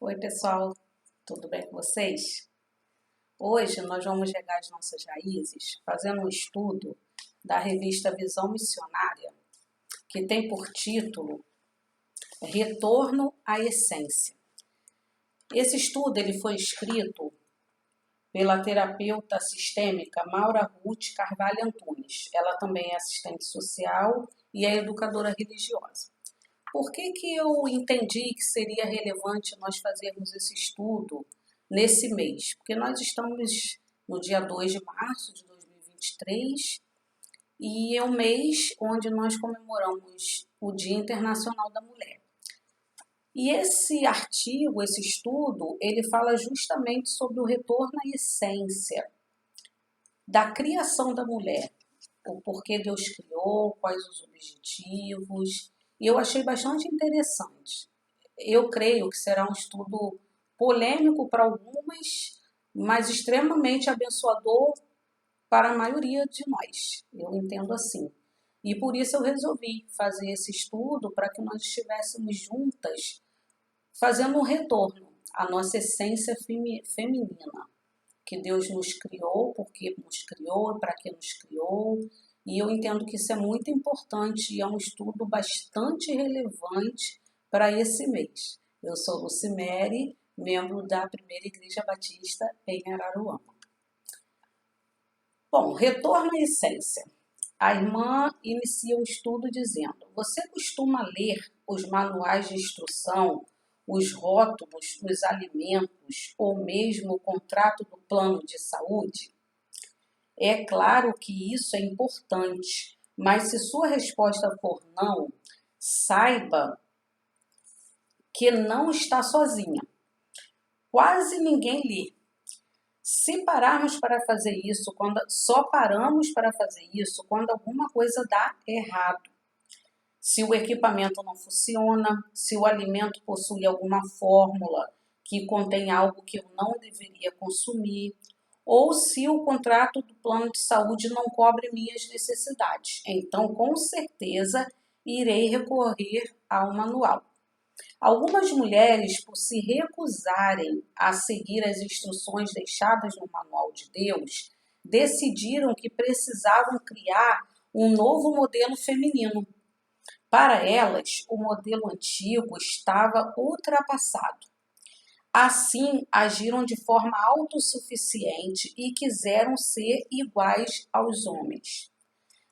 Oi, pessoal, tudo bem com vocês? Hoje nós vamos regar as nossas raízes fazendo um estudo da revista Visão Missionária, que tem por título Retorno à Essência. Esse estudo ele foi escrito pela terapeuta sistêmica Maura Ruth Carvalho Antunes. Ela também é assistente social e é educadora religiosa. Por que eu entendi que seria relevante nós fazermos esse estudo nesse mês? Porque nós estamos no dia 2 de março de 2023 e é um mês onde nós comemoramos o Dia Internacional da Mulher. E esse artigo, esse estudo, ele fala justamente sobre o retorno à essência da criação da mulher, o porquê Deus criou, quais os objetivos. E eu achei bastante interessante. Eu creio que será um estudo polêmico para algumas, mas extremamente abençoador para a maioria de nós. Eu entendo assim. E por isso eu resolvi fazer esse estudo para que nós estivéssemos juntas fazendo um retorno à nossa essência feminina, que Deus nos criou, porque nos criou, para que nos criou. E eu entendo que isso é muito importante e é um estudo bastante relevante para esse mês. Eu sou Lucimere, membro da Primeira Igreja Batista em Araruama. Bom, retorno à essência. A irmã inicia o estudo dizendo: você costuma ler os manuais de instrução, os rótulos dos alimentos ou mesmo o contrato do plano de saúde? É claro que isso é importante, mas se sua resposta for não, saiba que não está sozinha. Quase ninguém lê. Se pararmos para fazer isso, só paramos para fazer isso quando alguma coisa dá errado. Se o equipamento não funciona, se o alimento possui alguma fórmula que contém algo que eu não deveria consumir, ou se o contrato do plano de saúde não cobre minhas necessidades. Então, com certeza, irei recorrer ao manual. Algumas mulheres, por se recusarem a seguir as instruções deixadas no manual de Deus, decidiram que precisavam criar um novo modelo feminino. Para elas, o modelo antigo estava ultrapassado. Assim, agiram de forma autossuficiente e quiseram ser iguais aos homens.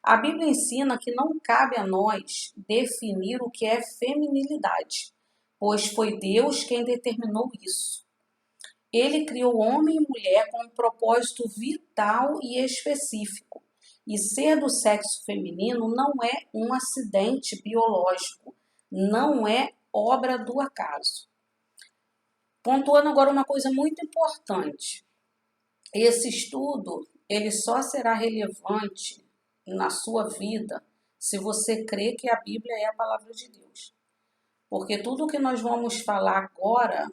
A Bíblia ensina que não cabe a nós definir o que é feminilidade, pois foi Deus quem determinou isso. Ele criou homem e mulher com um propósito vital e específico. E ser do sexo feminino não é um acidente biológico, não é obra do acaso. Pontuando agora uma coisa muito importante. Esse estudo, ele só será relevante na sua vida se você crê que a Bíblia é a palavra de Deus. Porque tudo o que nós vamos falar agora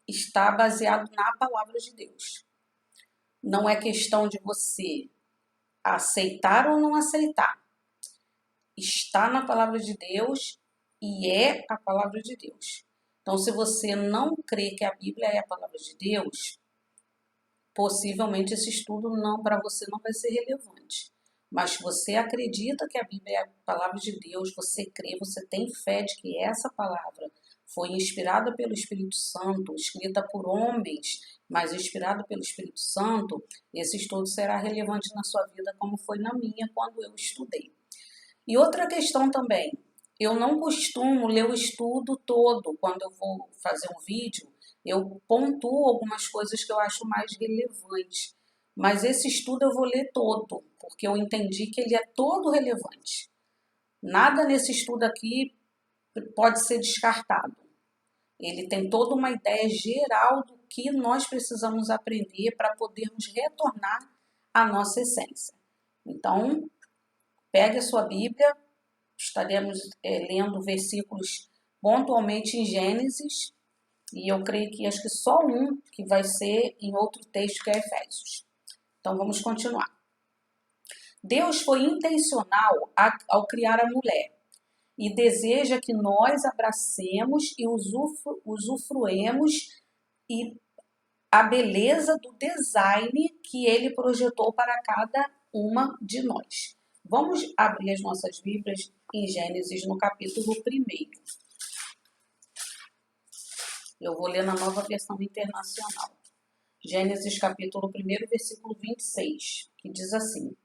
está baseado na palavra de Deus. Não é questão de você aceitar ou não aceitar. Está na palavra de Deus e é a palavra de Deus. Então, se você não crê que a Bíblia é a palavra de Deus, possivelmente esse estudo para você não vai ser relevante. Mas se você acredita que a Bíblia é a palavra de Deus, você crê, você tem fé de que essa palavra foi inspirada pelo Espírito Santo, escrita por homens, mas inspirada pelo Espírito Santo, esse estudo será relevante na sua vida como foi na minha quando eu estudei. E outra questão também, eu não costumo ler o estudo todo. Quando eu vou fazer um vídeo, eu pontuo algumas coisas que eu acho mais relevantes. Mas esse estudo eu vou ler todo, porque eu entendi que ele é todo relevante. Nada nesse estudo aqui pode ser descartado. Ele tem toda uma ideia geral do que nós precisamos aprender para podermos retornar à nossa essência. Então, pegue a sua Bíblia, estaremos lendo versículos pontualmente em Gênesis, e eu creio que acho que só um que vai ser em outro texto que é Efésios. Então vamos continuar. Deus foi intencional ao criar a mulher. e deseja que nós abracemos e usufruemos e a beleza do design que ele projetou para cada uma de nós. Vamos abrir as nossas Bíblias em Gênesis, no capítulo 1. Eu vou ler na Nova Versão Internacional. Gênesis, capítulo 1, versículo 26, que diz assim: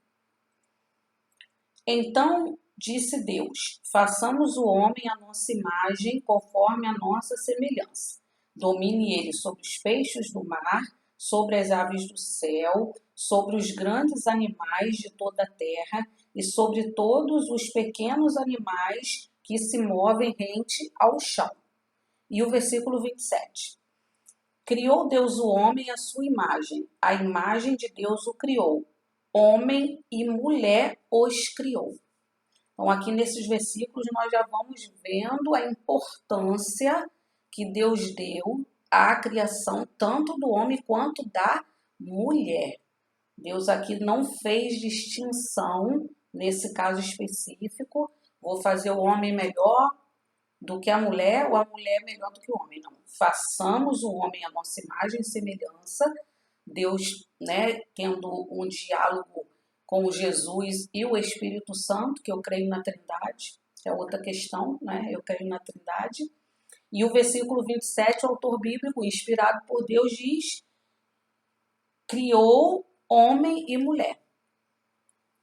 Então disse Deus, façamos o homem à nossa imagem, conforme a nossa semelhança. Domine ele sobre os peixes do mar, sobre as aves do céu, sobre os grandes animais de toda a terra e sobre todos os pequenos animais que se movem rente ao chão. E o versículo 27. Criou Deus o homem à sua imagem, a imagem de Deus o criou, homem e mulher os criou. Então, aqui nesses versículos, nós já vamos vendo a importância que Deus deu à criação, tanto do homem quanto da mulher. Deus aqui não fez distinção, nesse caso específico, vou fazer o homem melhor do que a mulher ou a mulher melhor do que o homem. Não, façamos o homem à nossa imagem e semelhança. Deus, tendo um diálogo com Jesus e o Espírito Santo, que eu creio na Trindade, é outra questão, eu creio na Trindade. E o versículo 27, o autor bíblico, inspirado por Deus, diz: criou homem e mulher.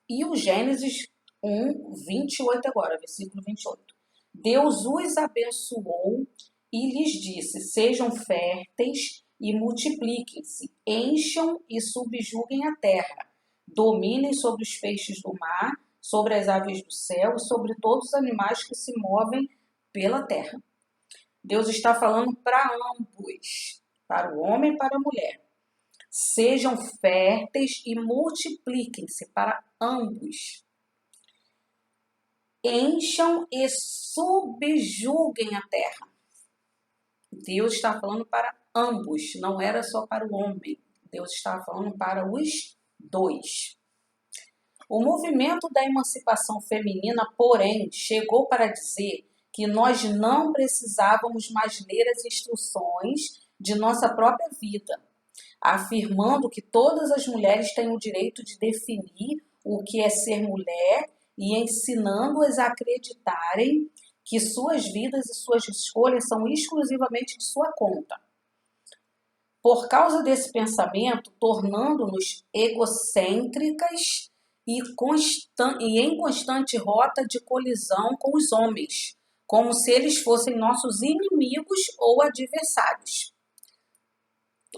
E o Gênesis 1, 28 agora, versículo 28. Deus os abençoou e lhes disse: sejam férteis e multipliquem-se, encham e subjuguem a terra, dominem sobre os peixes do mar, sobre as aves do céu e sobre todos os animais que se movem pela terra. Deus está falando para ambos, para o homem e para a mulher. Sejam férteis e multipliquem-se para ambos. Encham e subjuguem a terra. Deus está falando para ambos, não era só para o homem. Deus está falando para os dois. O movimento da emancipação feminina, porém, chegou para dizer que nós não precisávamos mais ler as instruções de nossa própria vida, afirmando que todas as mulheres têm o direito de definir o que é ser mulher e ensinando-as a acreditarem que suas vidas e suas escolhas são exclusivamente de sua conta. Por causa desse pensamento, tornando-nos egocêntricas e em constante rota de colisão com os homens, como se eles fossem nossos inimigos ou adversários.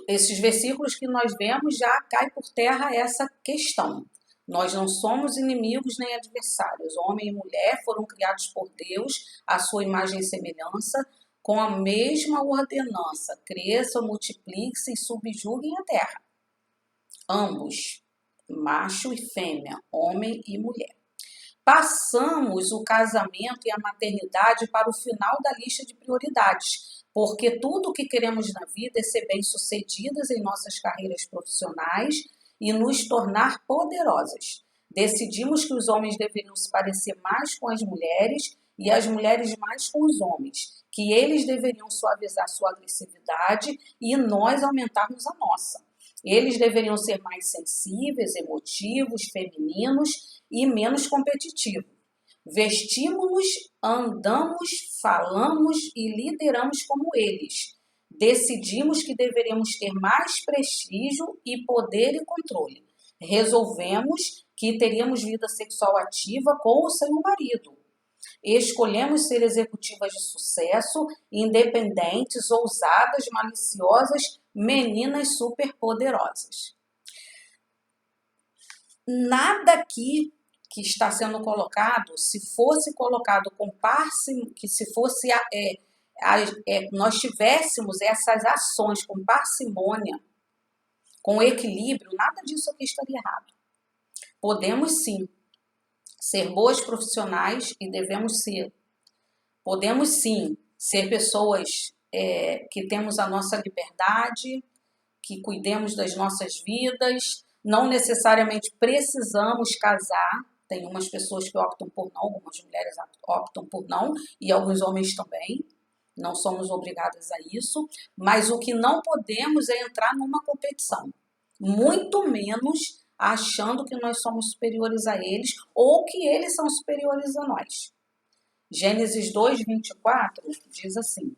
Esses versículos que nós vemos já cai por terra essa questão. Nós não somos inimigos nem adversários. Homem e mulher foram criados por Deus, à sua imagem e semelhança, com a mesma ordenança: cresçam, multipliquem-se e subjuguem a terra. Ambos, macho e fêmea, homem e mulher. Passamos o casamento e a maternidade para o final da lista de prioridades, porque tudo o que queremos na vida é ser bem-sucedidas em nossas carreiras profissionais e nos tornar poderosas. Decidimos que os homens deveriam se parecer mais com as mulheres e as mulheres mais com os homens, que eles deveriam suavizar sua agressividade e nós aumentarmos a nossa. Eles deveriam ser mais sensíveis, emotivos, femininos e menos competitivos. Vestimos-nos, andamos, falamos e lideramos como eles. Decidimos que deveríamos ter mais prestígio e poder e controle. Resolvemos que teríamos vida sexual ativa com ou sem o marido. Escolhemos ser executivas de sucesso, independentes, ousadas, maliciosas, meninas superpoderosas. Nada aqui que está sendo colocado, se fosse colocado com parcimônia, que se fosse nós tivéssemos essas ações com parcimônia, com equilíbrio, nada disso aqui estaria errado. Podemos sim ser boas profissionais e devemos ser. Podemos sim ser pessoas que temos a nossa liberdade, que cuidemos das nossas vidas, não necessariamente precisamos casar, Tem umas pessoas que optam por não, algumas mulheres optam por não, e alguns homens também. Não somos obrigadas a isso, mas o que não podemos é entrar numa competição, muito menos achando que nós somos superiores a eles ou que eles são superiores a nós. Gênesis 2:24 diz assim: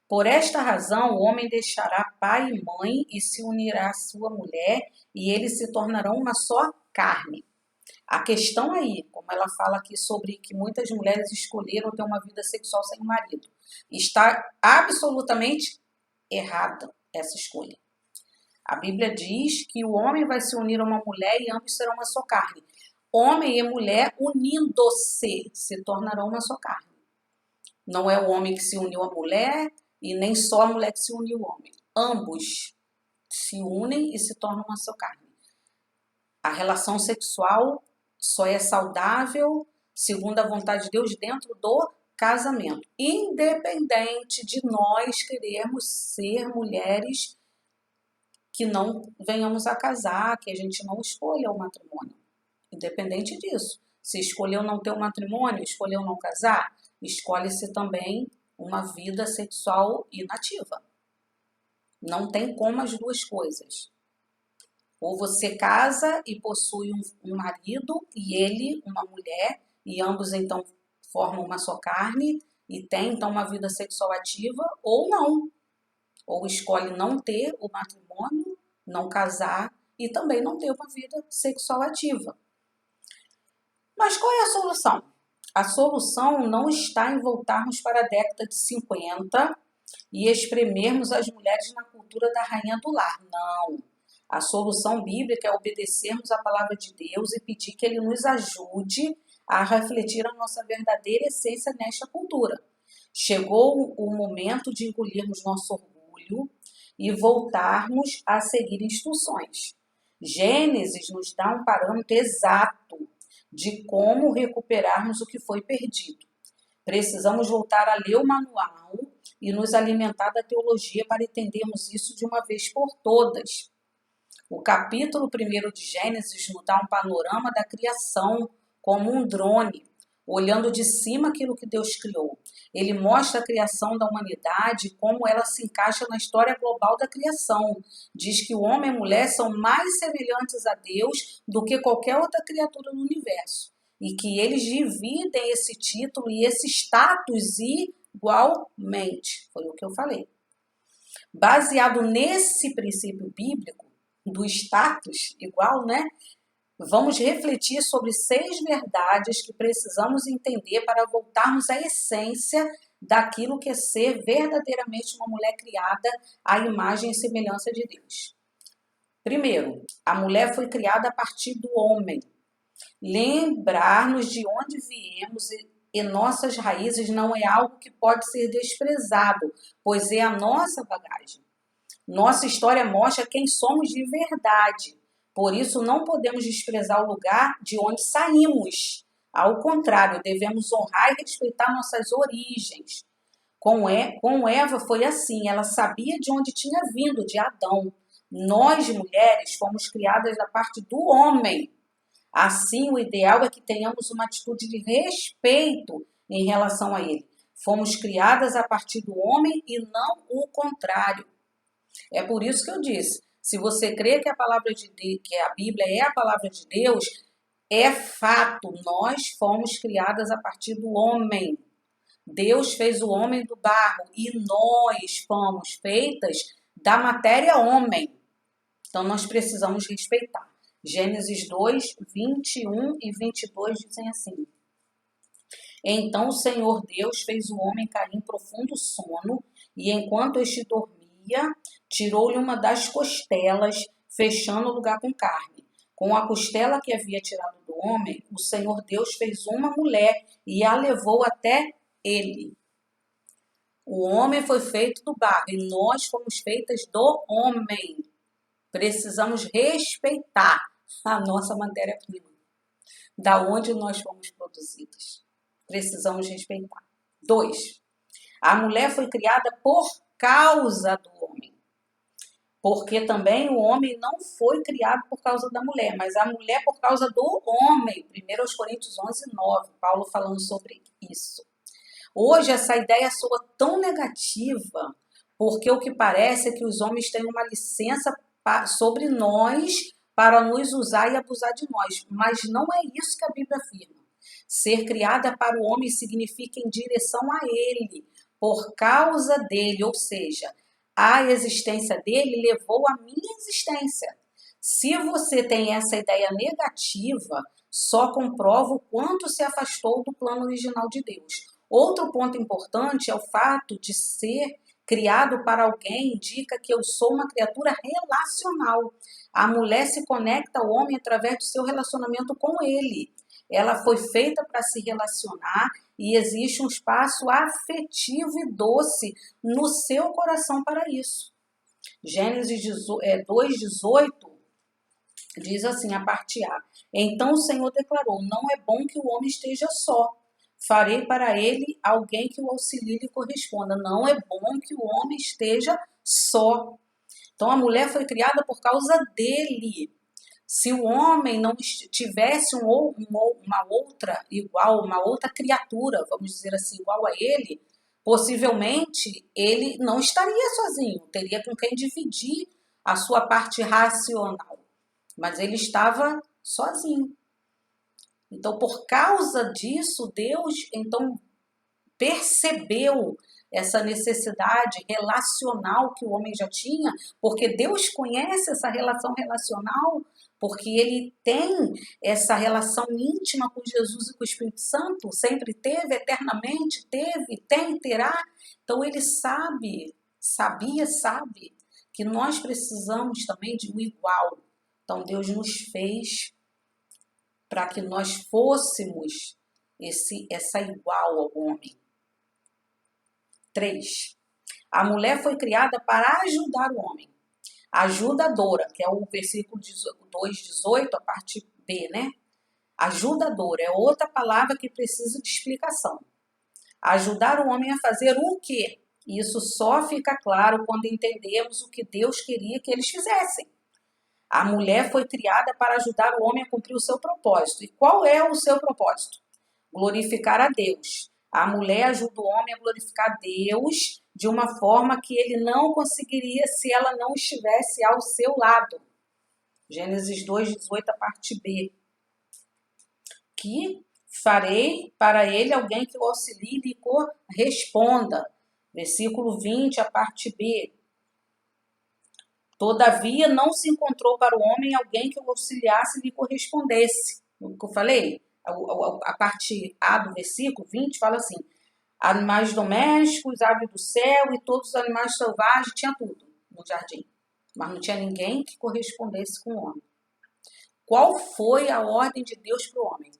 por esta razão, o homem deixará pai e mãe e se unirá à sua mulher, e eles se tornarão uma só carne. A questão aí, como ela fala aqui sobre que muitas mulheres escolheram ter uma vida sexual sem o marido, está absolutamente errada essa escolha. A Bíblia diz que o homem vai se unir a uma mulher e ambos serão uma só carne. Homem e mulher unindo-se se tornarão uma só carne. Não é o homem que se uniu à mulher e nem só a mulher que se uniu ao homem. Ambos se unem e se tornam uma só carne. A relação sexual só é saudável, segundo a vontade de Deus, dentro do casamento. Independente de nós querermos ser mulheres que não venhamos a casar, que a gente não escolha o matrimônio. Independente disso. Se escolheu não ter um matrimônio, escolheu não casar, escolhe-se também uma vida sexual inativa. Não tem como as duas coisas. Ou você casa e possui um marido e ele uma mulher, e ambos então formam uma só carne e tem então uma vida sexual ativa, ou não. Ou escolhe não ter o matrimônio, não casar e também não ter uma vida sexual ativa. Mas qual é a solução? A solução não está em voltarmos para a década de 50 e espremermos as mulheres na cultura da rainha do lar. Não. A solução bíblica é obedecermos a palavra de Deus e pedir que Ele nos ajude a refletir a nossa verdadeira essência nesta cultura. Chegou o momento de engolirmos nosso orgulho e voltarmos a seguir instruções. Gênesis nos dá um parâmetro exato de como recuperarmos o que foi perdido. Precisamos voltar a ler o manual e nos alimentar da teologia para entendermos isso de uma vez por todas. O capítulo 1 de Gênesis nos dá um panorama da criação como um drone, olhando de cima aquilo que Deus criou. Ele mostra a criação da humanidade, como ela se encaixa na história global da criação. Diz que o homem e a mulher são mais semelhantes a Deus do que qualquer outra criatura no universo. E que eles dividem esse título e esse status igualmente. Foi o que eu falei. Baseado nesse princípio bíblico, do status igual, né? Vamos refletir sobre 6 verdades que precisamos entender para voltarmos à essência daquilo que é ser verdadeiramente uma mulher criada à imagem e semelhança de Deus. Primeiro, a mulher foi criada a partir do homem. Lembrar-nos de onde viemos e nossas raízes não é algo que pode ser desprezado, pois é a nossa bagagem. Nossa história mostra quem somos de verdade. Por isso, não podemos desprezar o lugar de onde saímos. Ao contrário, devemos honrar e respeitar nossas origens. Com Eva foi assim, ela sabia de onde tinha vindo, de Adão. Nós, mulheres, fomos criadas da parte do homem. Assim, o ideal é que tenhamos uma atitude de respeito em relação a ele. Fomos criadas a partir do homem e não o contrário. É por isso que eu disse, se você crê que a palavra de Deus, que a Bíblia é a palavra de Deus, é fato, nós fomos criadas a partir do homem. Deus fez o homem do barro e nós fomos feitas da matéria homem. Então nós precisamos respeitar. Gênesis 2, 21 e 22 dizem assim: então o Senhor Deus fez o homem cair em profundo sono, e enquanto este dormia, tirou-lhe uma das costelas, fechando o lugar com carne. Com a costela que havia tirado do homem, o Senhor Deus fez uma mulher e a levou até ele. O homem foi feito do barro e nós fomos feitas do homem. Precisamos respeitar a nossa matéria-prima, da onde nós fomos produzidas. Precisamos respeitar. 2. A mulher foi criada por causa do homem. Porque também o homem não foi criado por causa da mulher, mas a mulher por causa do homem. 1 Coríntios 11:9, Paulo falando sobre isso. Hoje essa ideia soa tão negativa, porque o que parece é que os homens têm uma licença sobre nós para nos usar e abusar de nós, mas não é isso que a Bíblia afirma. Ser criada para o homem significa em direção a ele, por causa dele, ou seja, a existência dele levou à minha existência. Se você tem essa ideia negativa, só comprova o quanto se afastou do plano original de Deus. Outro ponto importante é o fato de ser criado para alguém, indica que eu sou uma criatura relacional. A mulher se conecta ao homem através do seu relacionamento com ele. Ela foi feita para se relacionar e existe um espaço afetivo e doce no seu coração para isso. Gênesis 2:18 diz assim, a parte A. Então o Senhor declarou, não é bom que o homem esteja só. Farei para ele alguém que o auxilie e lhe corresponda. Não é bom que o homem esteja só. Então a mulher foi criada por causa dele. Se o homem não tivesse uma outra igual, uma outra criatura, vamos dizer assim, igual a ele, possivelmente ele não estaria sozinho, teria com quem dividir a sua parte racional. Mas ele estava sozinho. Então, por causa disso, Deus então percebeu essa necessidade relacional que o homem já tinha, porque Deus conhece essa relação relacional, porque ele tem essa relação íntima com Jesus e com o Espírito Santo, sempre teve, eternamente teve, tem, terá. Então ele sabe que nós precisamos também de um igual. Então Deus nos fez para que nós fôssemos essa igual ao homem. 3. A mulher foi criada para ajudar o homem. Ajudadora, que é o versículo 2:18, a parte B, né? Ajudadora é outra palavra que precisa de explicação. Ajudar o homem a fazer o quê? Isso só fica claro quando entendemos o que Deus queria que eles fizessem. A mulher foi criada para ajudar o homem a cumprir o seu propósito. E qual é o seu propósito? Glorificar a Deus. A mulher ajuda o homem a glorificar Deus de uma forma que ele não conseguiria se ela não estivesse ao seu lado. Gênesis 2:18, a parte B. Que farei para ele alguém que o auxilie e corresponda. Versículo 20, a parte B. Todavia não se encontrou para o homem alguém que o auxiliasse e lhe correspondesse. O que eu falei? A parte A do versículo 20 fala assim, animais domésticos, aves do céu e todos os animais selvagens, tinha tudo no jardim. Mas não tinha ninguém que correspondesse com o homem. Qual foi a ordem de Deus para o homem?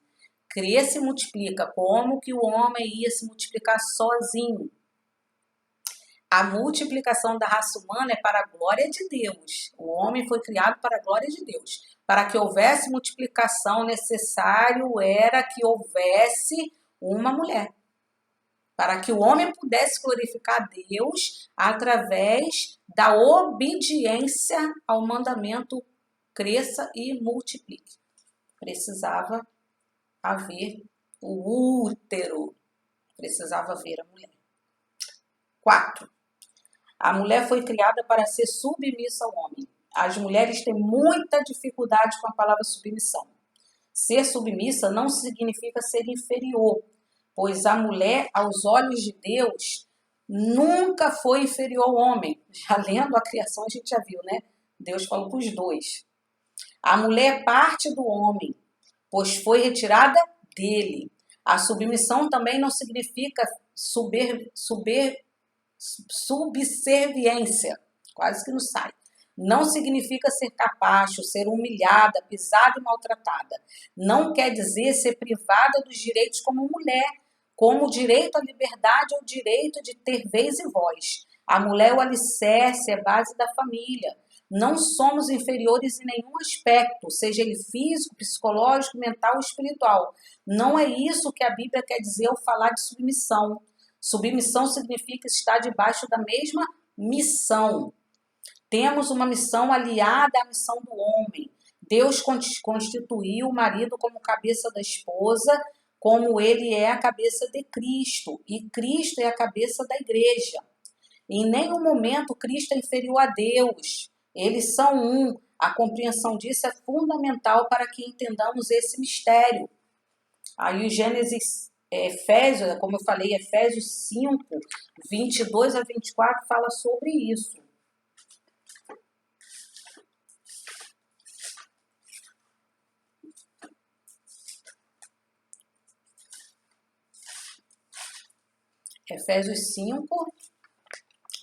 Cresce e multiplica. Como que o homem ia se multiplicar sozinho? A multiplicação da raça humana é para a glória de Deus. O homem foi criado para a glória de Deus. Para que houvesse multiplicação, necessário era que houvesse uma mulher. Para que o homem pudesse glorificar Deus através da obediência ao mandamento cresça e multiplique. Precisava haver o útero. Precisava haver a mulher. 4. A mulher foi criada para ser submissa ao homem. As mulheres têm muita dificuldade com a palavra submissão. Ser submissa não significa ser inferior, pois a mulher, aos olhos de Deus, nunca foi inferior ao homem. Já lendo a criação a gente já viu, né? Deus falou para os dois. A mulher é parte do homem, pois foi retirada dele. A submissão também não significa subserviência, quase que não sai. Não significa ser capacho, ser humilhada, pisada e maltratada. Não quer dizer ser privada dos direitos como mulher, como o direito à liberdade ou o direito de ter vez e voz. A mulher é o alicerce, é a base da família. Não somos inferiores em nenhum aspecto, seja ele físico, psicológico, mental ou espiritual. Não é isso que a Bíblia quer dizer ao falar de submissão. Submissão significa estar debaixo da mesma missão. Temos uma missão aliada à missão do homem. Deus constituiu o marido como cabeça da esposa, como ele é a cabeça de Cristo, e Cristo é a cabeça da igreja. Em nenhum momento Cristo é inferior a Deus. Eles são um. A compreensão disso é fundamental para que entendamos esse mistério. Aí o Gênesis, Efésios, como eu falei, Efésios 5, 22 a 24 fala sobre isso. Efésios 5,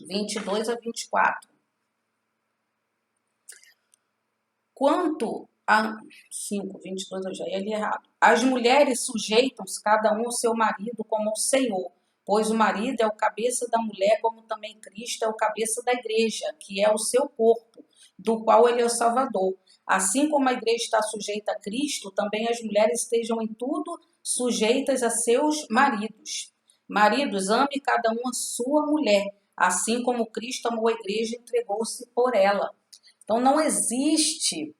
22 a 24. Quanto a 5, 22, eu já ia ler errado. As mulheres sujeitam-se cada um ao seu marido como ao Senhor, pois o marido é o cabeça da mulher, como também Cristo é o cabeça da igreja, que é o seu corpo, do qual ele é o Salvador. Assim como a igreja está sujeita a Cristo, também as mulheres estejam em tudo sujeitas a seus maridos. Maridos, ame cada um a sua mulher, assim como Cristo amou a igreja e entregou-se por ela. Então, não existe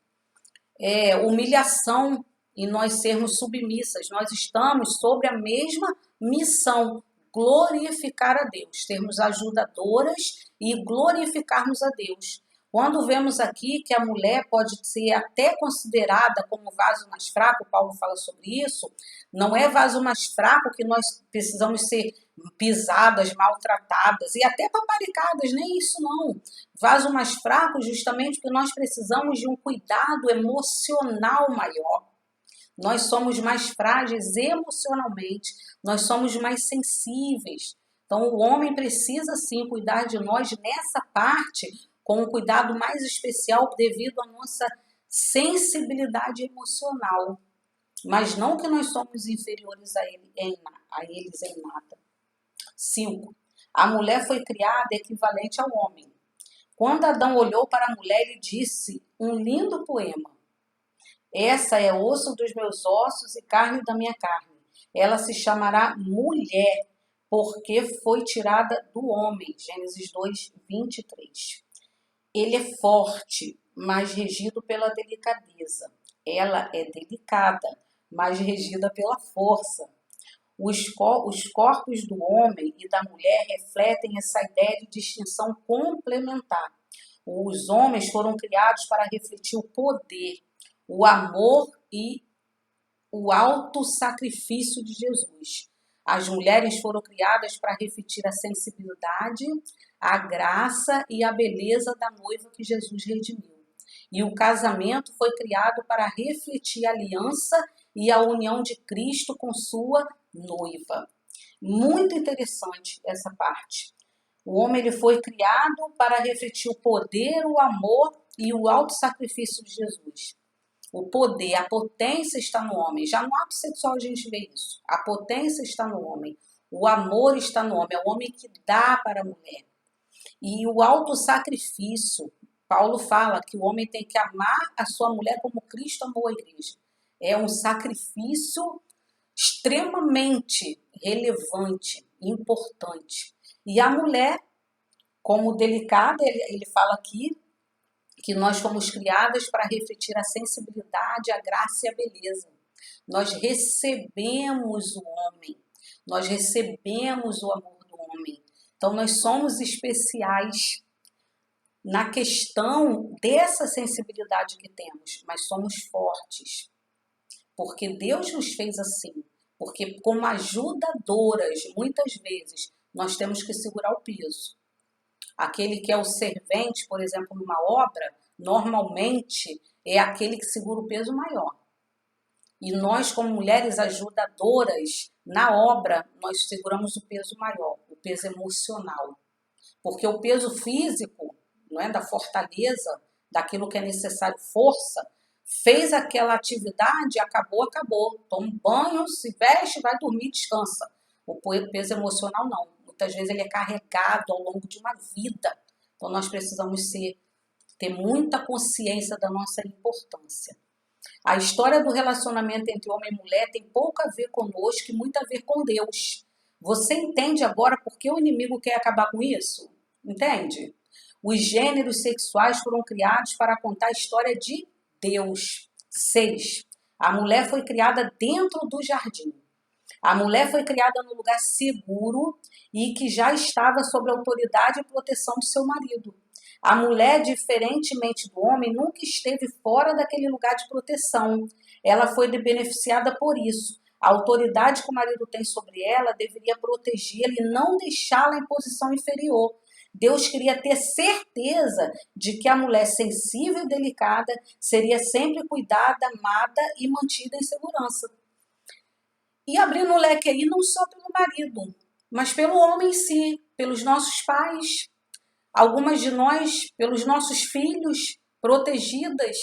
humilhação em nós sermos submissas. Nós estamos sobre a mesma missão, glorificar a Deus, sermos ajudadoras e glorificarmos a Deus. Quando vemos aqui que a mulher pode ser até considerada como vaso mais fraco, Paulo fala sobre isso, não é vaso mais fraco que nós precisamos ser pisadas, maltratadas e até paparicadas, nem isso não. Vaso mais fraco justamente porque nós precisamos de um cuidado emocional maior. Nós somos mais frágeis emocionalmente, nós somos mais sensíveis. Então o homem precisa sim cuidar de nós nessa parte com um cuidado mais especial devido à nossa sensibilidade emocional. Mas não que nós somos inferiores a eles em nada. 5. A mulher foi criada equivalente ao homem. Quando Adão olhou para a mulher, ele disse um lindo poema. Essa é osso dos meus ossos e carne da minha carne. Ela se chamará mulher, porque foi tirada do homem. Gênesis 2, 23. Ele é forte, mas regido pela delicadeza. Ela é delicada, mas regida pela força. Os corpos do homem e da mulher refletem essa ideia de distinção complementar. Os homens foram criados para refletir o poder, o amor e o autossacrifício de Jesus. As mulheres foram criadas para refletir a sensibilidade, a graça e a beleza da noiva que Jesus redimiu. E o casamento foi criado para refletir a aliança e a união de Cristo com sua noiva. Muito interessante essa parte. O homem ele foi criado para refletir o poder, o amor e o autossacrifício de Jesus. O poder, a potência está no homem. Já no ato sexual a gente vê isso. A potência está no homem. O amor está no homem. É o homem que dá para a mulher. E o autossacrifício. Paulo fala que o homem tem que amar a sua mulher como Cristo amou a igreja. É um sacrifício extremamente relevante, importante. E a mulher, como delicada, ele fala aqui, que nós fomos criadas para refletir a sensibilidade, a graça e a beleza. Nós recebemos o homem, nós recebemos o amor do homem. Então, nós somos especiais na questão dessa sensibilidade que temos, mas somos fortes, porque Deus nos fez assim, porque como ajudadoras, muitas vezes, nós temos que segurar o peso. Aquele que é o servente, por exemplo, numa obra, normalmente é aquele que segura o peso maior. E nós, como mulheres ajudadoras, na obra, nós seguramos o peso maior, o peso emocional. Porque o peso físico, não é, da fortaleza, daquilo que é necessário, força, fez aquela atividade, acabou. Toma um banho, se veste, vai dormir, descansa. O peso emocional não. Muitas vezes ele é carregado ao longo de uma vida. Então nós precisamos ter muita consciência da nossa importância. A história do relacionamento entre homem e mulher tem pouco a ver conosco e muito a ver com Deus. Você entende agora por que o inimigo quer acabar com isso? Entende? Os gêneros sexuais foram criados para contar a história de Deus. 6. A mulher foi criada dentro do jardim. A mulher foi criada num lugar seguro e que já estava sob a autoridade e proteção do seu marido. A mulher, diferentemente do homem, nunca esteve fora daquele lugar de proteção. Ela foi beneficiada por isso. A autoridade que o marido tem sobre ela deveria protegê-la e não deixá-la em posição inferior. Deus queria ter certeza de que a mulher sensível e delicada seria sempre cuidada, amada e mantida em segurança. E abrindo o leque aí não só pelo marido, mas pelo homem em si, pelos nossos pais, algumas de nós pelos nossos filhos, protegidas,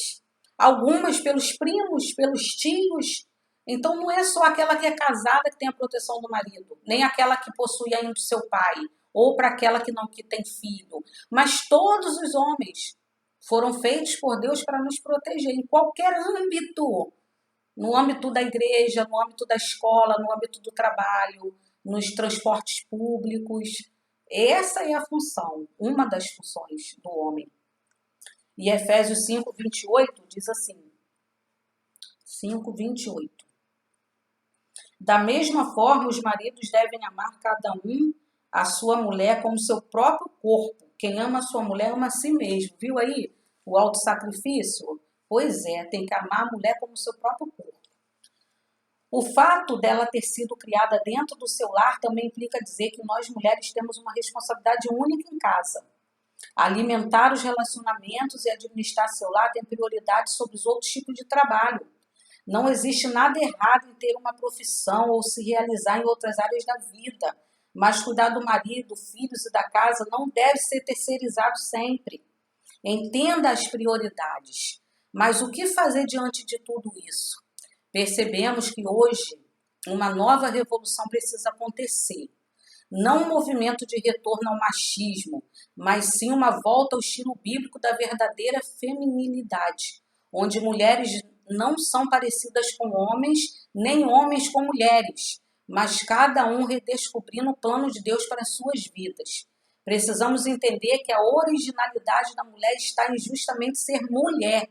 algumas pelos primos, pelos tios. Então não é só aquela que é casada que tem a proteção do marido, nem aquela que possui ainda o seu pai, ou para aquela que tem filho, mas todos os homens foram feitos por Deus para nos proteger em qualquer âmbito. No âmbito da igreja, no âmbito da escola, no âmbito do trabalho, nos transportes públicos. Essa é a função, uma das funções do homem. E Efésios 5:28 diz assim, 5:28. Da mesma forma, os maridos devem amar cada um a sua mulher como seu próprio corpo. Quem ama a sua mulher ama a si mesmo. Viu aí o autossacrifício? Pois é, tem que amar a mulher como seu próprio corpo. O fato dela ter sido criada dentro do seu lar também implica dizer que nós mulheres temos uma responsabilidade única em casa. Alimentar os relacionamentos e administrar seu lar tem prioridade sobre os outros tipos de trabalho. Não existe nada errado em ter uma profissão ou se realizar em outras áreas da vida, mas cuidar do marido, filhos e da casa não deve ser terceirizado sempre. Entenda as prioridades. Mas o que fazer diante de tudo isso? Percebemos que hoje uma nova revolução precisa acontecer. Não um movimento de retorno ao machismo, mas sim uma volta ao estilo bíblico da verdadeira feminilidade, onde mulheres não são parecidas com homens, nem homens com mulheres, mas cada um redescobrindo o plano de Deus para as suas vidas. Precisamos entender que a originalidade da mulher está em justamente ser mulher,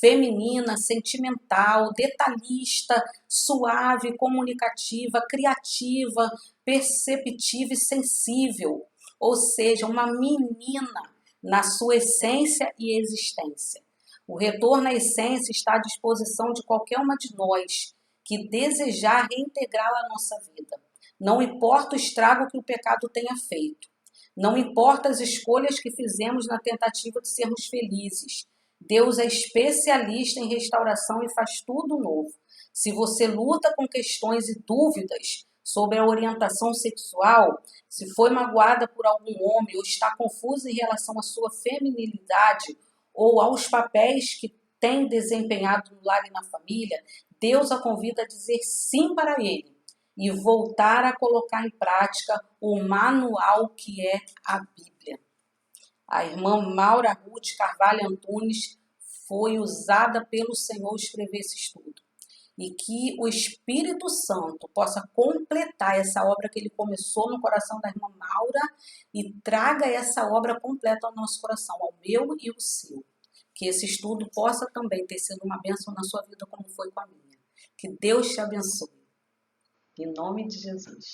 feminina, sentimental, detalhista, suave, comunicativa, criativa, perceptiva e sensível, ou seja, uma menina na sua essência e existência. O retorno à essência está à disposição de qualquer uma de nós que desejar reintegrá-la à nossa vida. Não importa o estrago que o pecado tenha feito. Não importa as escolhas que fizemos na tentativa de sermos felizes. Deus é especialista em restauração e faz tudo novo. Se você luta com questões e dúvidas sobre a orientação sexual, se foi magoada por algum homem ou está confusa em relação à sua feminilidade ou aos papéis que tem desempenhado no lar e na família, Deus a convida a dizer sim para ele e voltar a colocar em prática o manual que é a Bíblia. A irmã Maura Ruth Carvalho Antunes foi usada pelo Senhor escrever esse estudo. E que o Espírito Santo possa completar essa obra que ele começou no coração da irmã Maura e traga essa obra completa ao nosso coração, ao meu e ao seu. Que esse estudo possa também ter sido uma bênção na sua vida como foi com a minha. Que Deus te abençoe. Em nome de Jesus.